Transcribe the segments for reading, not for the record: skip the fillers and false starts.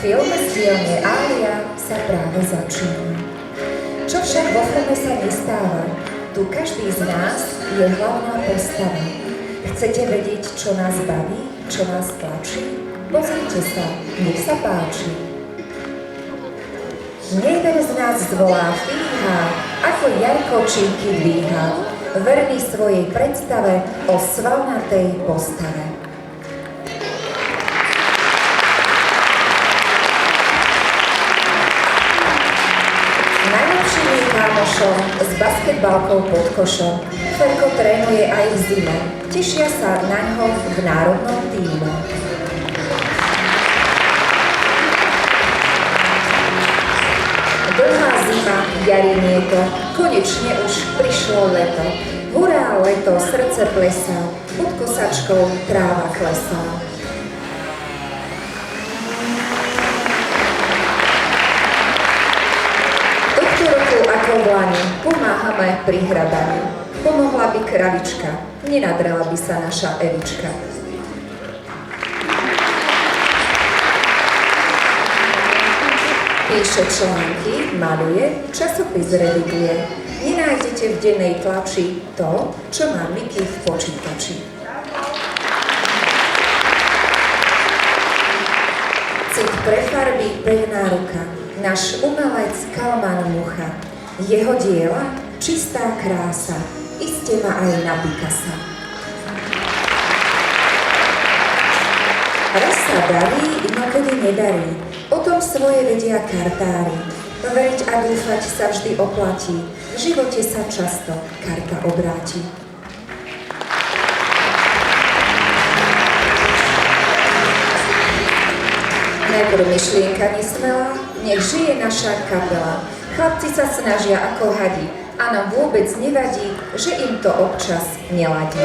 Film z dielne Alia sa práve začína. Čo však vo filme sa nestáva? Tu každý z nás je hlavná postava. Chcete vedieť, čo nás baví, čo nás tlačí? Pozrite sa, nech sa páči. Jeden z nás zvolá fíha, ako Jarko činky dvíha, verný svojej predstave o svalnatej postave. Najlepším je kámošom s basketbalkou pod košom. Ferko trénuje aj v zime, tešia sa naňho v národnom týme. Dlhá zima, jarinieko, konečne už prišlo leto. Hurá leto, srdce plesá, pod kosačkou tráva klesá. Tohto roku ako v lani pomáhame pri hrabaní. Pomohla by kravička, nenadrela by sa naša Evička. Píše články, maluje, časopis reviduje. Nenájdete v dennej tlači to, čo má Miky v počítači. Cit pre farby, pevná ruka. Náš umelec Kalman Mucha. Jeho diela čistá krása. Iste má aj na Picasa. Raz sa darí, inokedy nedarí. O tom svoje vedia kartári. Veriť a dúfať sa vždy oplatí. V živote sa často karta obráti. Najprv myšlienka nesmelá, nech žije naša kapela. Chlapci sa snažia ako hadi a nám vôbec nevadí, že im to občas neladí.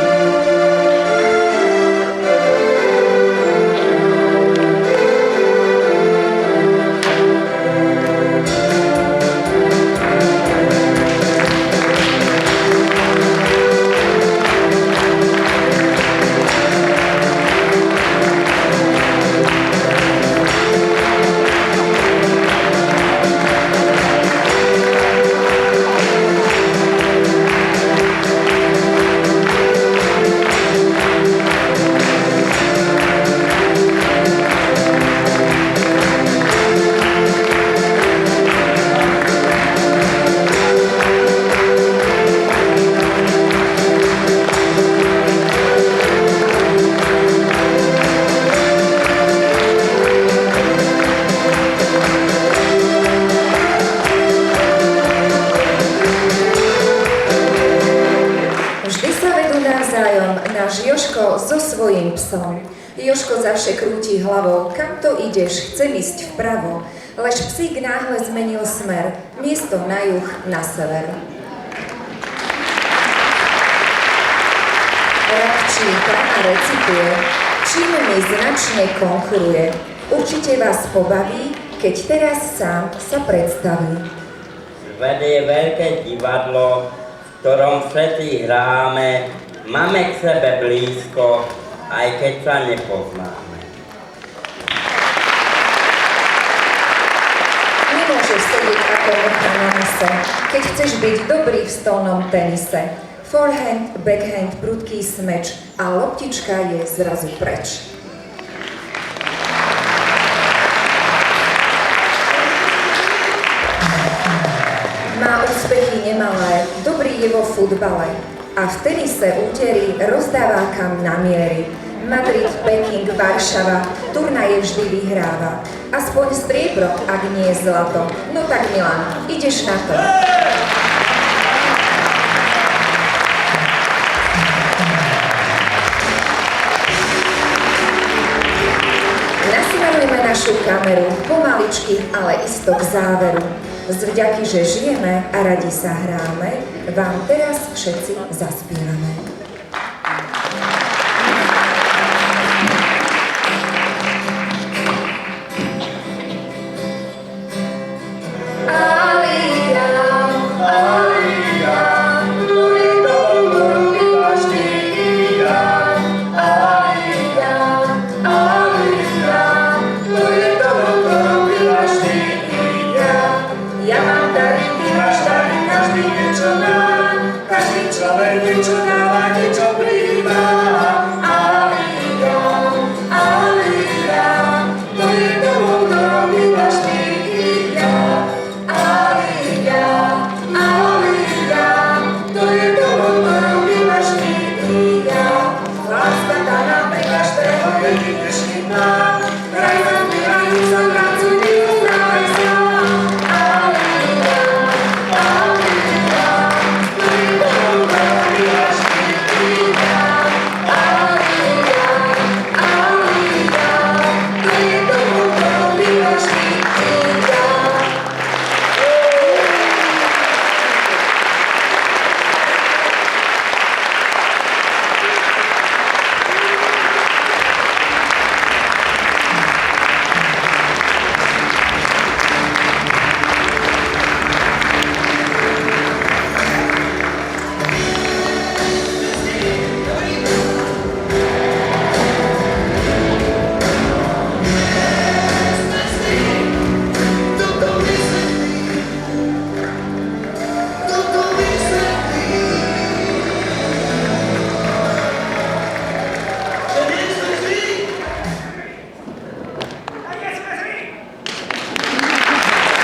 So svojím psom. Jožko zavše krúti hlavou, kam to ideš, chcem ísť vpravo, lež psík náhle zmenil smer, miesto na juh, na sever. Rád číta a recituje, čím mi značne konkuruje. Určite vás pobaví, keď teraz sám sa predstaví. Svet je veľké divadlo, v ktorom všetci hráme. Máme k sebe blízko, aj keď sa nepoznáme. Nemôžeš sedieť ako mucha na mise, keď chceš byť dobrý v stolnom tenise. Forehand, backhand, prudký smeč a loptička je zrazu preč. Má úspechy nemalé, dobrý je vo futbale. A v tenise útery rozdáva kam na miery. Madrid, Peking, Varšava, turnaje vždy vyhráva. Aspoň striebro, ak nie zlato. No tak Milan, ideš na to. Nasmerujme našu kameru, pomaličky, ale isto k záveru. Z vďaky, že žijeme a radi sa hráme, vám teraz všetci zaspievame. Alia, Alia, dávate, čo príjma. Aleluja, aleluja, to je domov, ktorom iba vždy ja. Aleluja, aleluja, to je domov, ktorom iba vždy ja. Láska tá nám pre každého je vydržný.